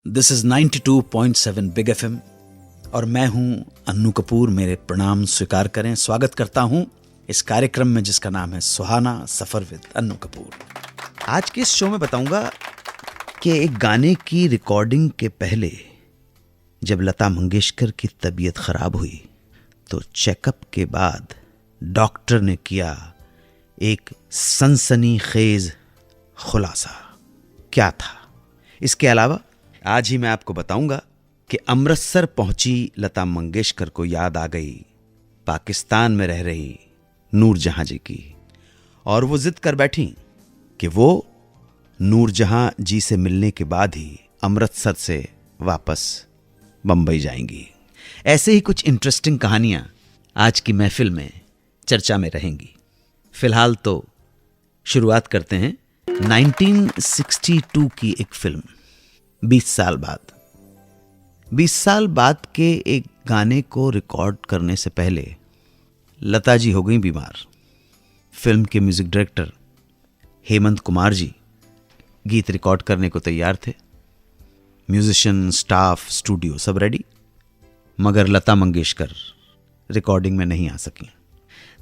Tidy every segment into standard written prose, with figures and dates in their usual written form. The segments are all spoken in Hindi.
दिस इज 92.7 बिग एफएम और मैं हूं अन्नू कपूर। मेरे प्रणाम स्वीकार करें। स्वागत करता हूं इस कार्यक्रम में जिसका नाम है सुहाना सफर विद अन्नू कपूर। आज के इस शो में बताऊंगा कि एक गाने की रिकॉर्डिंग के पहले जब लता मंगेशकर की तबीयत खराब हुई तो चेकअप के बाद डॉक्टर ने किया एक सनसनीखेज खुलासा। क्या था? इसके अलावा आज ही मैं आपको बताऊंगा कि अमृतसर पहुंची लता मंगेशकर को याद आ गई पाकिस्तान में रह रही नूरजहां जी की, और वो जिद कर बैठी कि वो नूरजहां जी से मिलने के बाद ही अमृतसर से वापस बंबई जाएंगी। ऐसे ही कुछ इंटरेस्टिंग कहानियां आज की महफिल में चर्चा में रहेंगी। फिलहाल तो शुरुआत करते हैं 1962 की एक फिल्म 20 साल बाद के एक गाने को रिकॉर्ड करने से पहले लता जी हो गई बीमार। फिल्म के म्यूजिक डायरेक्टर हेमंत कुमार जी गीत रिकॉर्ड करने को तैयार थे। म्यूजिशियन, स्टाफ, स्टूडियो सब रेडी, मगर लता मंगेशकर रिकॉर्डिंग में नहीं आ सकी।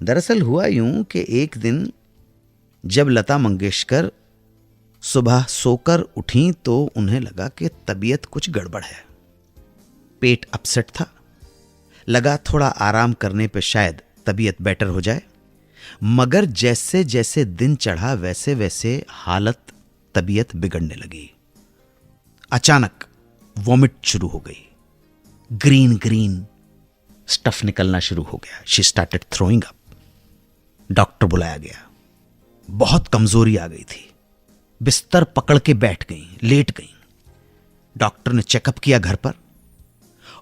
दरअसल हुआ यूं कि एक दिन जब लता मंगेशकर सुबह सोकर उठी तो उन्हें लगा कि तबीयत कुछ गड़बड़ है। पेट अपसेट था, लगा थोड़ा आराम करने पे शायद तबीयत बेटर हो जाए, मगर जैसे जैसे दिन चढ़ा वैसे वैसे हालत तबीयत बिगड़ने लगी। अचानक वॉमिट शुरू हो गई, ग्रीन स्टफ निकलना शुरू हो गया। She started throwing up. Doctor बुलाया गया। बहुत कमजोरी आ गई थी, बिस्तर पकड़ के बैठ गई, लेट गई। डॉक्टर ने चेकअप किया घर पर,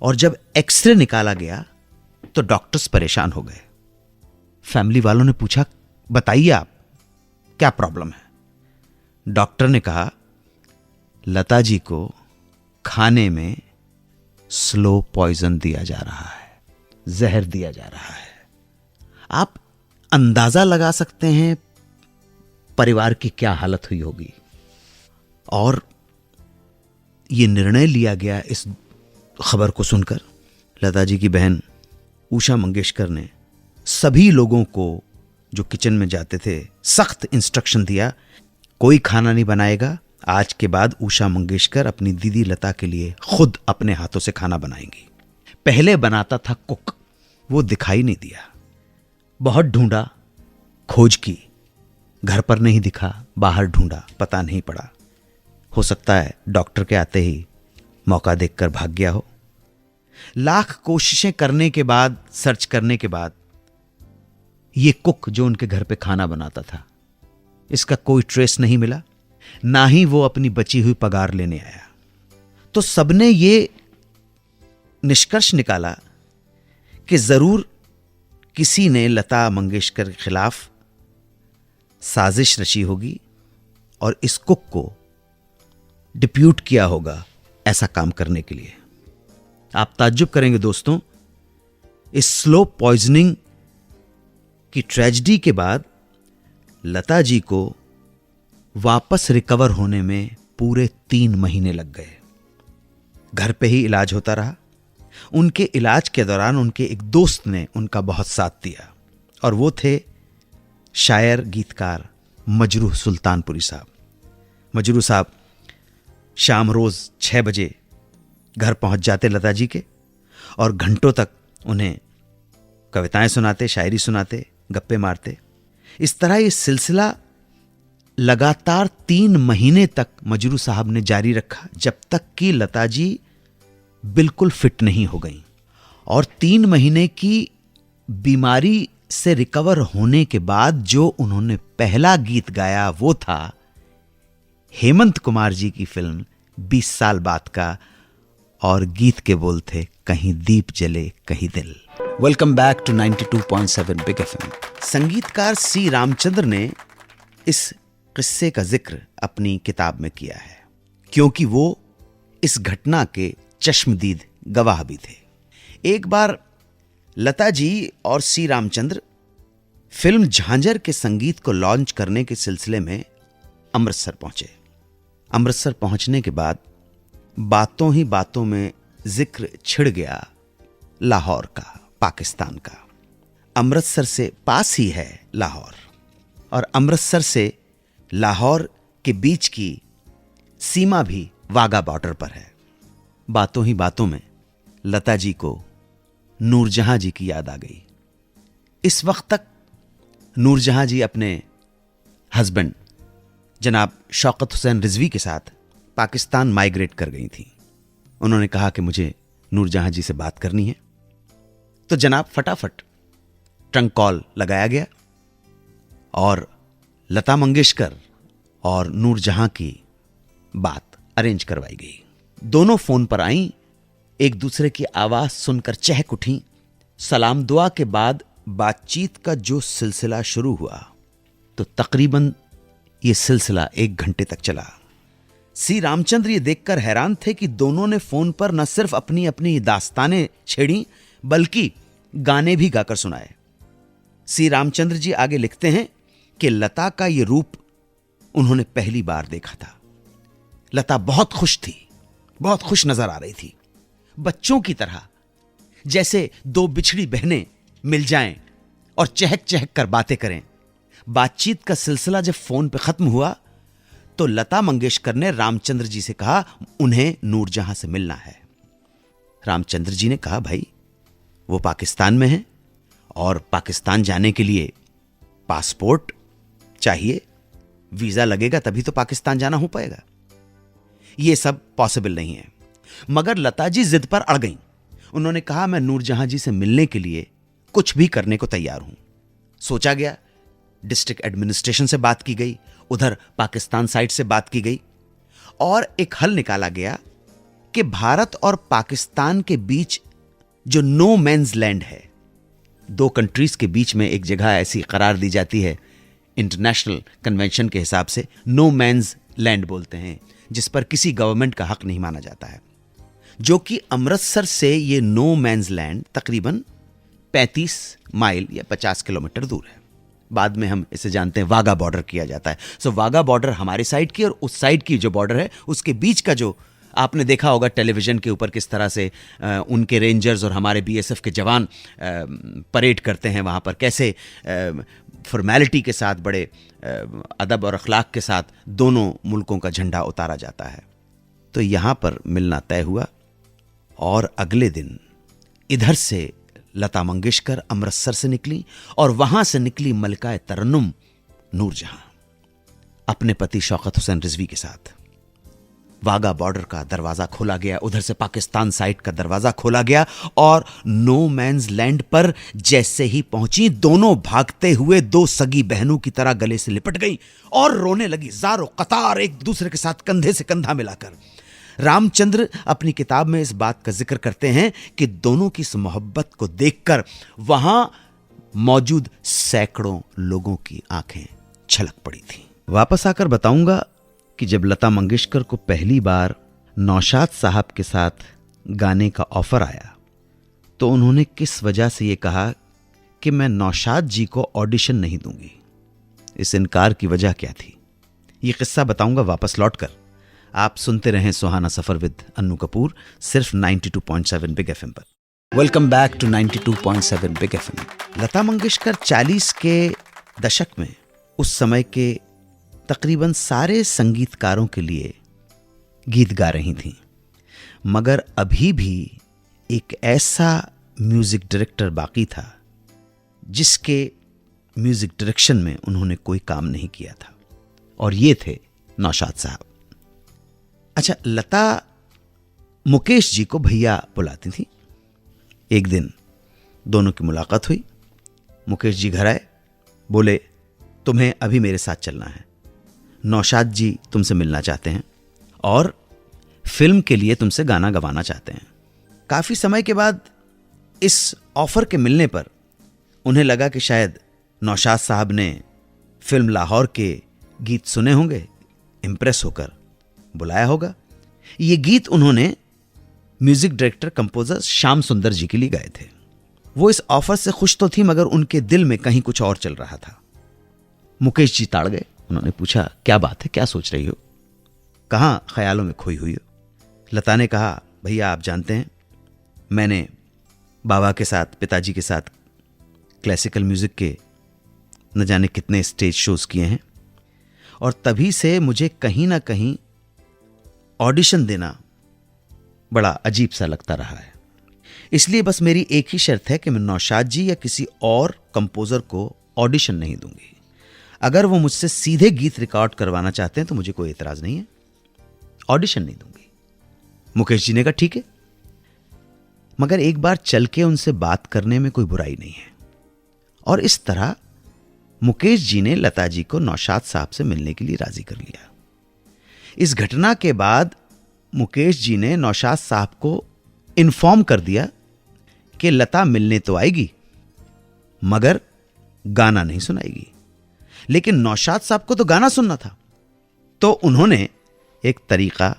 और जब एक्सरे निकाला गया तो डॉक्टर्स परेशान हो गए। फैमिली वालों ने पूछा, बताइए आप क्या प्रॉब्लम है? डॉक्टर ने कहा, लता जी को खाने में स्लो पॉइजन दिया जा रहा है, जहर दिया जा रहा है। आप अंदाजा लगा सकते हैं परिवार की क्या हालत हुई होगी। और यह निर्णय लिया गया इस खबर को सुनकर। लता जी की बहन उषा मंगेशकर ने सभी लोगों को जो किचन में जाते थे सख्त इंस्ट्रक्शन दिया, कोई खाना नहीं बनाएगा। आज के बाद उषा मंगेशकर अपनी दीदी लता के लिए खुद अपने हाथों से खाना बनाएंगी। पहले बनाता था कुक, वो दिखाई नहीं दिया। बहुत ढूंढा, खोज की, घर पर नहीं दिखा, बाहर ढूंढा, पता नहीं पड़ा। हो सकता है डॉक्टर के आते ही मौका देखकर भाग गया हो। लाख कोशिशें करने के बाद, सर्च करने के बाद, ये कुक जो उनके घर पे खाना बनाता था, इसका कोई ट्रेस नहीं मिला, ना ही वो अपनी बची हुई पगार लेने आया। तो सबने ये निष्कर्ष निकाला कि जरूर किसी ने लता मंगेशकर के खिलाफ साजिश रची होगी और इस कुक को डिप्यूट किया होगा ऐसा काम करने के लिए। आप ताज्जुब करेंगे दोस्तों, इस स्लो पॉइजनिंग की ट्रेजेडी के बाद लता जी को वापस रिकवर होने में पूरे 3 महीने लग गए। घर पे ही इलाज होता रहा। उनके इलाज के दौरान उनके एक दोस्त ने उनका बहुत साथ दिया, और वो थे शायर गीतकार मजरूह सुल्तानपुरी साहब। मजरूह साहब शाम रोज 6 बजे घर पहुंच जाते लता जी के, और घंटों तक उन्हें कविताएं सुनाते, शायरी सुनाते, गप्पे मारते। इस तरह ये सिलसिला लगातार 3 महीने तक मजरूह साहब ने जारी रखा, जब तक कि लता जी बिल्कुल फिट नहीं हो गई। और 3 महीने की बीमारी से रिकवर होने के बाद जो उन्होंने पहला गीत गाया वो था हेमंत कुमार जी की फिल्म 20 साल बाद का, और गीत के बोल थे, कहीं दीप जले कहीं दिल। Welcome back to 92.7 big FM. संगीतकार सी रामचंद्र ने इस किस्से का जिक्र अपनी किताब में किया है, क्योंकि वो इस घटना के चश्मदीद गवाह भी थे। एक बार लता जी और सी रामचंद्र फिल्म झांझर के संगीत को लॉन्च करने के सिलसिले में अमृतसर पहुंचे। अमृतसर पहुंचने के बाद बातों ही बातों में जिक्र छिड़ गया लाहौर का, पाकिस्तान का। अमृतसर से पास ही है लाहौर, और अमृतसर से लाहौर के बीच की सीमा भी वाघा बॉर्डर पर है। बातों ही बातों में लता जी को नूरजहां जी की याद आ गई। इस वक्त तक नूरजहां जी अपने हस्बैंड जनाब शौकत हुसैन रिजवी के साथ पाकिस्तान माइग्रेट कर गई थी। उन्होंने कहा कि मुझे नूरजहां जी से बात करनी है, तो जनाब फटाफट ट्रंक कॉल लगाया गया और लता मंगेशकर और नूरजहां की बात अरेंज करवाई गई। दोनों फोन पर आईं, एक दूसरे की आवाज सुनकर चहक उठी। सलाम दुआ के बाद बातचीत का जो सिलसिला शुरू हुआ तो तकरीबन यह सिलसिला 1 घंटे तक चला। सी रामचंद्र ये देखकर हैरान थे कि दोनों ने फोन पर न सिर्फ अपनी अपनी दास्तानें छेड़ी बल्कि गाने भी गाकर सुनाए। सी रामचंद्र जी आगे लिखते हैं कि लता का यह रूप उन्होंने पहली बार देखा था। लता बहुत खुश थी, बहुत खुश नजर आ रही थी, बच्चों की तरह, जैसे 2 बिछड़ी बहनें मिल जाएं और चहक चहक कर बातें करें। बातचीत का सिलसिला जब फोन पर खत्म हुआ तो लता मंगेशकर ने रामचंद्र जी से कहा उन्हें नूरजहां से मिलना है। रामचंद्र जी ने कहा भाई वो पाकिस्तान में है और पाकिस्तान जाने के लिए पासपोर्ट चाहिए, वीजा लगेगा तभी तो पाकिस्तान जाना हो पाएगा, ये सब पॉसिबल नहीं है। मगर लता जी जिद पर अड़ गईं। उन्होंने कहा मैं नूरजहां जी से मिलने के लिए कुछ भी करने को तैयार हूं। सोचा गया, डिस्ट्रिक्ट एडमिनिस्ट्रेशन से बात की गई, उधर पाकिस्तान साइड से बात की गई और एक हल निकाला गया कि भारत और पाकिस्तान के बीच जो नो मैन्स लैंड है, 2 कंट्रीज के बीच में एक जगह ऐसी करार दी जाती है, इंटरनेशनल कन्वेंशन के हिसाब से नो मैन्स लैंड बोलते हैं, जिस पर किसी गवर्नमेंट का हक नहीं माना जाता है, जो कि अमृतसर से ये नो मैन्स लैंड तकरीबन 35 माइल या 50 किलोमीटर दूर है। बाद में हम इसे जानते हैं वाघा बॉर्डर किया जाता है। सो वाघा बॉर्डर हमारे साइड की और उस साइड की जो बॉर्डर है उसके बीच का, जो आपने देखा होगा टेलीविजन के ऊपर किस तरह से उनके रेंजर्स और हमारे बीएसएफ के जवान परेड करते हैं वहाँ पर, कैसे फॉर्मेलिटी के साथ, बड़े अदब और अखलाक के साथ दोनों मुल्कों का झंडा उतारा जाता है। तो यहाँ पर मिलना तय हुआ और अगले दिन इधर से लता मंगेशकर अमृतसर से निकली और वहां से निकली मलिका तरन्नुम नूरजहां अपने पति शौकत हुसैन रिजवी के साथ। वाघा बॉर्डर का दरवाजा खोला गया, उधर से पाकिस्तान साइड का दरवाजा खोला गया और नो मैन्स लैंड पर जैसे ही पहुंची दोनों भागते हुए 2 सगी बहनों की तरह गले से लिपट गई और रोने लगी, जारो कतार एक दूसरे के साथ कंधे से कंधा मिलाकर। रामचंद्र अपनी किताब में इस बात का जिक्र करते हैं कि दोनों की इस मोहब्बत को देखकर वहां मौजूद सैकड़ों लोगों की आंखें छलक पड़ी थीं। वापस आकर बताऊंगा कि जब लता मंगेशकर को पहली बार नौशाद साहब के साथ गाने का ऑफर आया तो उन्होंने किस वजह से यह कहा कि मैं नौशाद जी को ऑडिशन नहीं दूंगी। इस इनकार की वजह क्या थी, यह किस्सा बताऊंगा वापस लौटकर। आप सुनते रहें सुहाना सफर विद अन्नू कपूर, सिर्फ 92.7 बिग एफएम पर। Welcome back to 92.7 big FM. Lata Mangeshkar 40 के दशक में उस समय के तकरीबन सारे संगीतकारों के लिए गीत गा रही थीं, मगर अभी भी एक ऐसा म्यूजिक डायरेक्टर बाकी था जिसके म्यूजिक डायरेक्शन में उन्होंने कोई काम नहीं किया था, और ये थे नौशाद साहब। अच्छा, लता मुकेश जी को भैया बुलाती थी। एक दिन दोनों की मुलाकात हुई। मुकेश जी घर आए, बोले तुम्हें अभी मेरे साथ चलना है, नौशाद जी तुमसे मिलना चाहते हैं और फिल्म के लिए तुमसे गाना गवाना चाहते हैं। काफी समय के बाद इस ऑफर के मिलने पर उन्हें लगा कि शायद नौशाद साहब ने फिल्म लाहौर के गीत सुने होंगे, इंप्रेस होकर बुलाया होगा। ये गीत उन्होंने म्यूजिक डायरेक्टर कंपोजर श्याम सुंदर जी के लिए गाए थे। वो इस ऑफर से खुश तो थी, मगर उनके दिल में कहीं कुछ और चल रहा था। मुकेश जी ताड़ गए। उन्होंने पूछा क्या बात है, क्या सोच रही हो, कहां ख्यालों में खोई हुई हो। लता ने कहा, भैया आप जानते हैं मैंने बाबा के साथ, पिताजी के साथ क्लासिकल म्यूजिक के न जाने कितने स्टेज शोज किए हैं और तभी से मुझे कहीं ना कहीं ऑडिशन देना बड़ा अजीब सा लगता रहा है। इसलिए बस मेरी एक ही शर्त है कि मैं नौशाद जी या किसी और कंपोजर को ऑडिशन नहीं दूंगी। अगर वो मुझसे सीधे गीत रिकॉर्ड करवाना चाहते हैं तो मुझे कोई एतराज नहीं है, ऑडिशन नहीं दूंगी। मुकेश जी ने कहा ठीक है, मगर एक बार चल के उनसे बात करने में कोई बुराई नहीं है। और इस तरह मुकेश जी ने लता जी को नौशाद साहब से मिलने के लिए राजी कर लिया। इस घटना के बाद मुकेश जी ने नौशाद साहब को इन्फॉर्म कर दिया कि लता मिलने तो आएगी मगर गाना नहीं सुनाएगी। लेकिन नौशाद साहब को तो गाना सुनना था, तो उन्होंने एक तरीका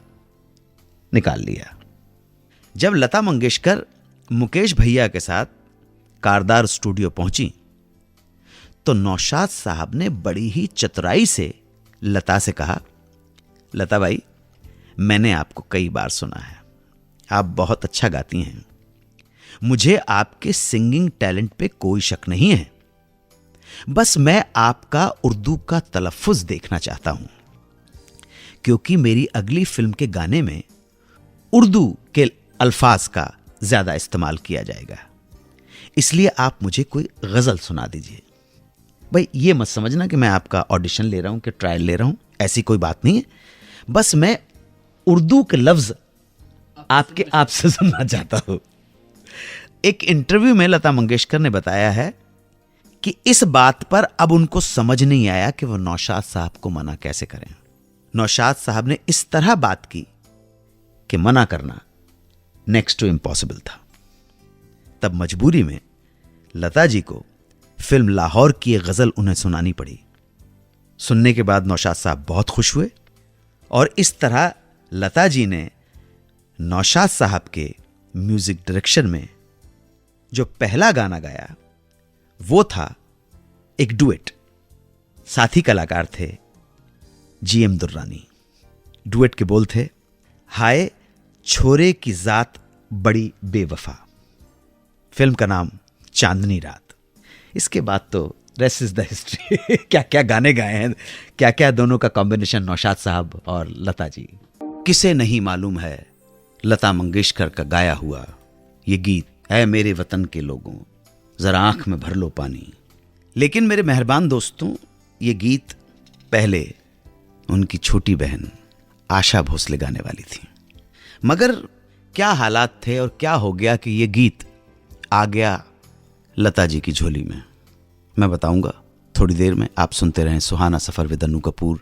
निकाल लिया। जब लता मंगेशकर मुकेश भैया के साथ कारदार स्टूडियो पहुंची तो नौशाद साहब ने बड़ी ही चतुराई से लता से कहा, लता भाई मैंने आपको कई बार सुना है, आप बहुत अच्छा गाती हैं, मुझे आपके सिंगिंग टैलेंट पे कोई शक नहीं है, बस मैं आपका उर्दू का तलफ्फुज देखना चाहता हूं क्योंकि मेरी अगली फिल्म के गाने में उर्दू के अल्फाज का ज्यादा इस्तेमाल किया जाएगा, इसलिए आप मुझे कोई गजल सुना दीजिए। भाई ये मत समझना कि मैं आपका ऑडिशन ले रहा हूं कि ट्रायल ले रहा हूं, ऐसी कोई बात नहीं है, बस मैं उर्दू के लफ्ज आपसे सुनना चाहता हूं। एक इंटरव्यू में लता मंगेशकर ने बताया है कि इस बात पर अब उनको समझ नहीं आया कि वो नौशाद साहब को मना कैसे करें। नौशाद साहब ने इस तरह बात की कि मना करना नेक्स्ट टू इम्पॉसिबल था। तब मजबूरी में लता जी को फिल्म लाहौर की एक गजल उन्हें सुनानी पड़ी। सुनने के बाद नौशाद साहब बहुत खुश हुए और इस तरह लता जी ने नौशाद साहब के म्यूजिक डायरेक्शन में जो पहला गाना गाया वो था एक डुएट। साथी कलाकार थे जीएम दुर्रानी। डुएट के बोल थे, हाय छोरे की जात बड़ी बेवफा। फिल्म का नाम चांदनी रात। इसके बाद तो रेस्ट इज द हिस्ट्री। क्या क्या गाने गाए हैं, क्या क्या दोनों का कॉम्बिनेशन, नौशाद साहब और लता जी। किसे नहीं मालूम है लता मंगेशकर का गाया हुआ ये गीत, है मेरे वतन के लोगों जरा आंख में भर लो पानी। लेकिन मेरे मेहरबान दोस्तों, ये गीत पहले उनकी छोटी बहन आशा भोसले गाने वाली थी, मगर क्या हालात थे और क्या हो गया कि ये गीत आ गया लता जी की झोली में, मैं बताऊंगा थोड़ी देर में। आप सुनते रहें सुहाना सफर विद अनु कपूर,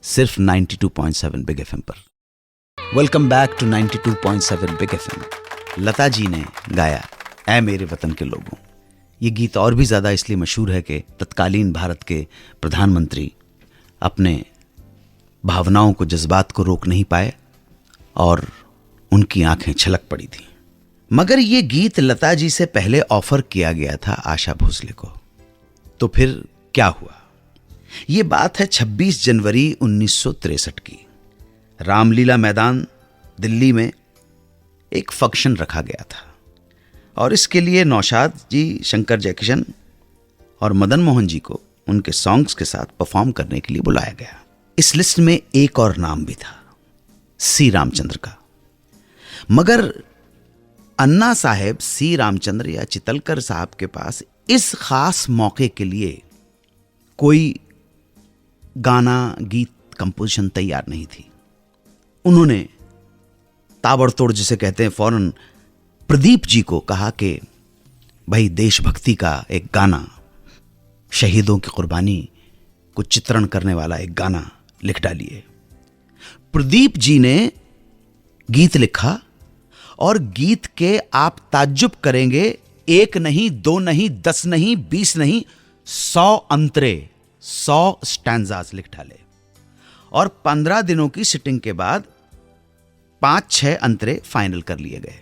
सिर्फ 92.7 बिग एफएम पर। Welcome back to 92.7 big FM. Lata ji ने गाया ऐ मेरे वतन के लोगों। ये गीत और भी ज्यादा इसलिए मशहूर है कि तत्कालीन भारत के प्रधानमंत्री अपने भावनाओं को, जज्बात को रोक नहीं पाए और उनकी आंखें छलक पड़ी थी। मगर ये गीत लता जी से पहले ऑफर किया गया था आशा भोसले को। तो फिर क्या हुआ? ये बात है 26 जनवरी 1963 की। रामलीला मैदान दिल्ली में एक फंक्शन रखा गया था और इसके लिए नौशाद जी, शंकर जयकिशन और मदन मोहन जी को उनके सॉन्ग्स के साथ परफॉर्म करने के लिए बुलाया गया। इस लिस्ट में एक और नाम भी था, सी रामचंद्र का। मगर अन्ना साहेब सी रामचंद्र या चितलकर साहब के पास इस खास मौके के लिए कोई गाना, गीत, कंपोजिशन तैयार नहीं थी। उन्होंने ताबड़तोड़ जिसे कहते हैं फौरन प्रदीप जी को कहा कि भाई देशभक्ति का एक गाना, शहीदों की कुर्बानी को चित्रण करने वाला एक गाना लिख डालिए। प्रदीप जी ने गीत लिखा और गीत के आप ताज्जुब करेंगे, 1 नहीं, 2 नहीं, 10 नहीं, 20 नहीं, 100 अंतरे, 100 स्टैंजास लिख डाले। और 15 दिनों की सिटिंग के बाद 5-6 अंतरे फाइनल कर लिए गए।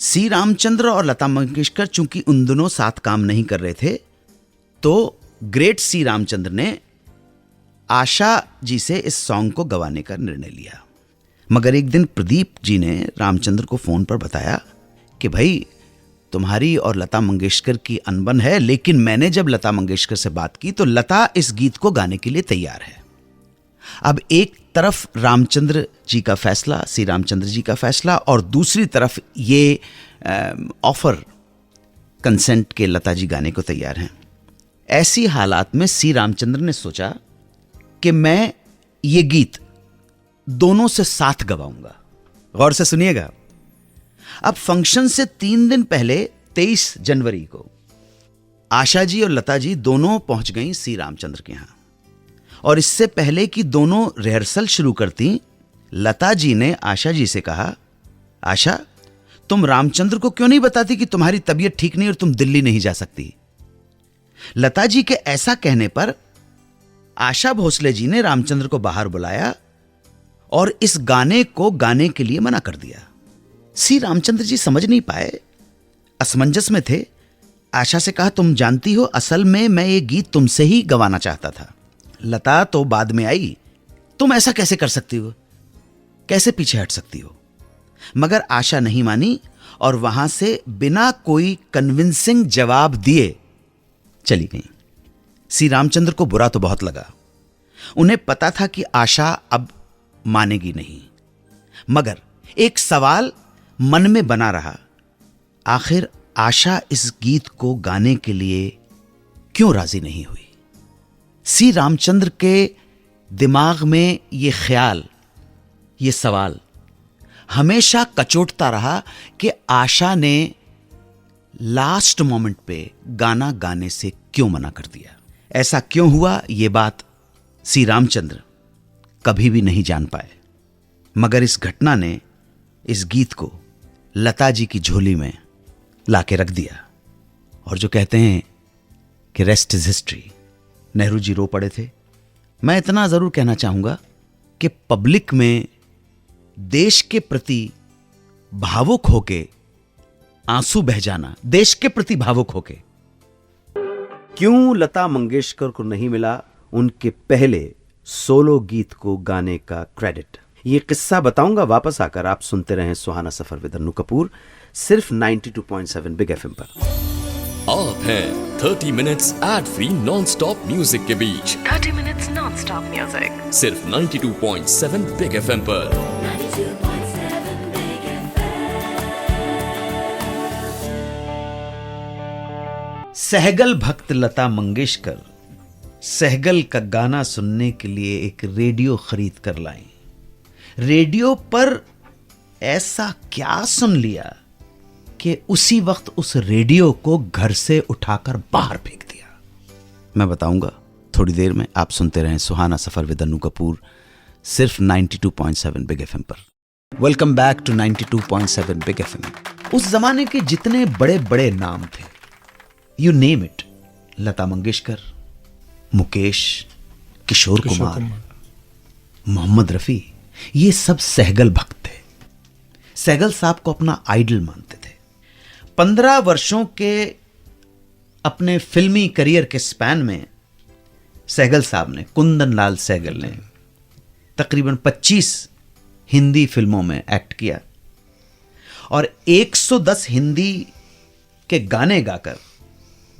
सी रामचंद्र और लता मंगेशकर चूंकि उन दोनों साथ काम नहीं कर रहे थे, तो ग्रेट सी रामचंद्र ने आशा जी से इस सॉन्ग को गवाने का निर्णय लिया। मगर एक दिन प्रदीप जी ने रामचंद्र को फोन पर बताया कि भाई तुम्हारी और लता मंगेशकर की अनबन है, लेकिन मैंने जब लता मंगेशकर से बात की तो लता इस गीत को गाने के लिए तैयार है। अब एक तरफ रामचंद्र जी का फैसला, सी रामचंद्र जी का फैसला, और दूसरी तरफ ये ऑफर, कंसेंट के लता जी गाने को तैयार हैं। ऐसी हालात में सी रामचंद्र ने सोचा कि मैं ये गीत दोनों से साथ गवाऊंगा। गौर से सुनिएगा। अब फंक्शन से 3 दिन पहले 23 जनवरी को आशा जी और लता जी दोनों पहुंच गईं सी रामचंद्र के यहां, और इससे पहले कि दोनों रिहर्सल शुरू करती, लता जी ने आशा जी से कहा, आशा तुम रामचंद्र को क्यों नहीं बताती कि तुम्हारी तबीयत ठीक नहीं और तुम दिल्ली नहीं जा सकती। लता जी के ऐसा कहने पर आशा भोसले जी ने रामचंद्र को बाहर बुलाया और इस गाने को गाने के लिए मना कर दिया। सी रामचंद्र जी समझ नहीं पाए, असमंजस में थे। आशा से कहा, तुम जानती हो असल में मैं ये गीत तुमसे ही गवाना चाहता था। लता तो बाद में आई, तुम ऐसा कैसे कर सकती हो, कैसे पीछे हट सकती हो। मगर आशा नहीं मानी और वहां से बिना कोई कन्विंसिंग जवाब दिए चली गई। सी रामचंद्र को बुरा तो बहुत लगा। उन्हें पता था कि आशा अब मानेगी नहीं, मगर एक सवाल मन में बना रहा, आखिर आशा इस गीत को गाने के लिए क्यों राजी नहीं हुई। सी रामचंद्र के दिमाग में यह ख्याल, यह सवाल हमेशा कचोटता रहा कि आशा ने लास्ट मोमेंट पे गाना गाने से क्यों मना कर दिया। ऐसा क्यों हुआ, यह बात सी रामचंद्र कभी भी नहीं जान पाए। मगर इस घटना ने इस गीत को लता जी की झोली में लाके रख दिया। और जो कहते हैं कि rest is history, Nehru ji रो पड़े थे। मैं इतना जरूर कहना चाहूंगा कि पब्लिक में देश के प्रति भावुक होके आंसू बह जाना, देश के प्रति भावुक होके, क्यों लता मंगेशकर को नहीं मिला उनके पहले सोलो गीत को गाने का क्रेडिट। ये किस्सा बताऊंगा वापस आकर। आप सुनते रहें सुहाना सफर विद अन्नू कपूर, सिर्फ 92.7 बिग एफएम पर। आप हैं 30 minutes ad free non stop music के बीच। 30 मिनट्स नॉन स्टॉप म्यूजिक सिर्फ 92.7 बिग एफएम पर। सहगल भक्त लता मंगेशकर सहगल का गाना सुनने के लिए एक रेडियो खरीद कर लाई। रेडियो पर ऐसा क्या सुन लिया कि उसी वक्त उस रेडियो को घर से उठाकर बाहर फेंक दिया। मैं बताऊंगा थोड़ी देर में। आप सुनते रहें सुहाना सफर विद अन्नू कपूर, सिर्फ 92.7 बिग एफएम पर। Welcome back to 92.7 big FM. उस जमाने के जितने बड़े बड़े नाम थे, you name it, Lata Mangeshkar, Mukesh, Kishore Kumar, Mohammed Rafi, ये सब सहगल भक्त थे। सहगल साहब को अपना आइडल मानते थे। 15 वर्षों के अपने फिल्मी करियर के स्पैन में सहगल साहब ने, कुंदन लाल सहगल ने तकरीबन 25 हिंदी फिल्मों में एक्ट किया और 110 हिंदी के गाने गाकर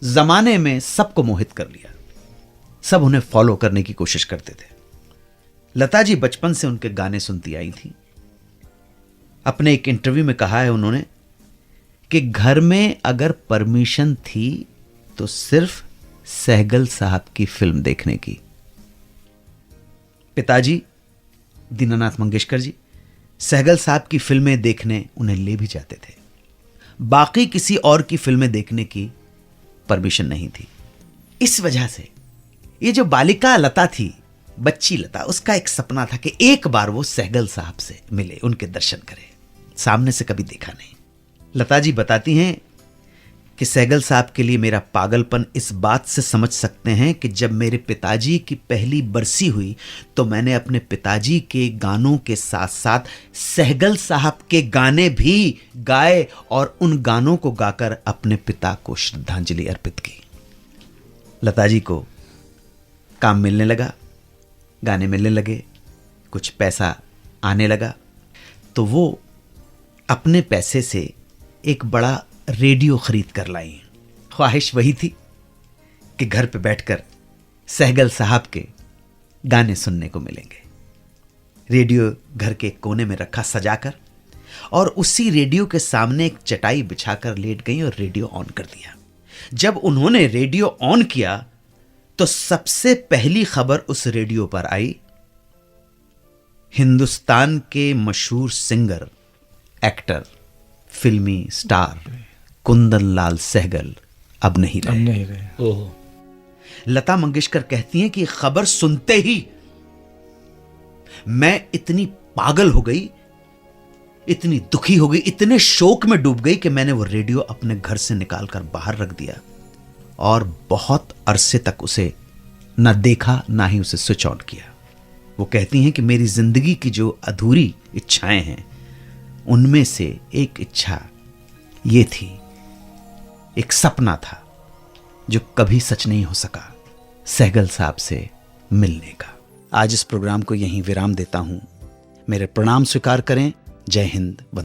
जमाने में सबको मोहित कर लिया। सब उन्हें फॉलो करने की कोशिश करते थे। लता जी बचपन से उनके गाने सुनती आई थी। अपने एक इंटरव्यू में कहा है उन्होंने कि घर में अगर परमिशन थी तो सिर्फ सहगल साहब की फिल्म देखने की। पिताजी दीनानाथ मंगेशकर जी सहगल साहब की फिल्में देखने उन्हें ले भी जाते थे। बाकी किसी और की फिल्में देखने की परमिशन नहीं थी। इस वजह से ये जो बालिका लता थी, बच्ची लता, उसका एक सपना था कि एक बार वो सहगल साहब से मिले, उनके दर्शन करे। सामने से कभी देखा नहीं। लता जी बताती हैं कि सहगल साहब के लिए मेरा पागलपन इस बात से समझ सकते हैं कि जब मेरे पिताजी की पहली बरसी हुई तो मैंने अपने पिताजी के गानों के साथ साथ सहगल साहब के गाने भी गाए और उन गानों को गाकर अपने पिता को श्रद्धांजलि अर्पित की। लता जी को काम मिलने लगा, गाने मिलने लगे, कुछ पैसा आने लगा तो वो अपने पैसे से एक बड़ा रेडियो खरीद कर लाई। ख्वाहिश वही थी कि घर पे बैठकर सहगल साहब के गाने सुनने को मिलेंगे। रेडियो घर के कोने में रखा सजाकर, और उसी रेडियो के सामने एक चटाई बिछाकर लेट गई और रेडियो ऑन कर दिया। जब उन्होंने रेडियो ऑन किया तो सबसे पहली खबर उस रेडियो पर आई, हिंदुस्तान के मशहूर सिंगर, एक्टर, फिल्मी स्टार कुंदन लाल सहगल अब नहीं रहे। ओह, लता मंगेशकर कहती हैं कि खबर सुनते ही मैं इतनी पागल हो गई, इतनी दुखी हो गई, इतने शोक में डूब गई कि मैंने वो रेडियो अपने घर से निकालकर बाहर रख दिया और बहुत अरसे तक उसे ना देखा ना ही उसे स्विच ऑन किया। वो कहती हैं कि मेरी जिंदगी की जो अधूरी इच्छाएं हैं उनमें से एक इच्छा ये थी, एक सपना था जो कभी सच नहीं हो सका, सहगल साहब से मिलने का। आज इस प्रोग्राम को यहीं विराम देता हूं। मेरे प्रणाम स्वीकार करें। जय हिंद।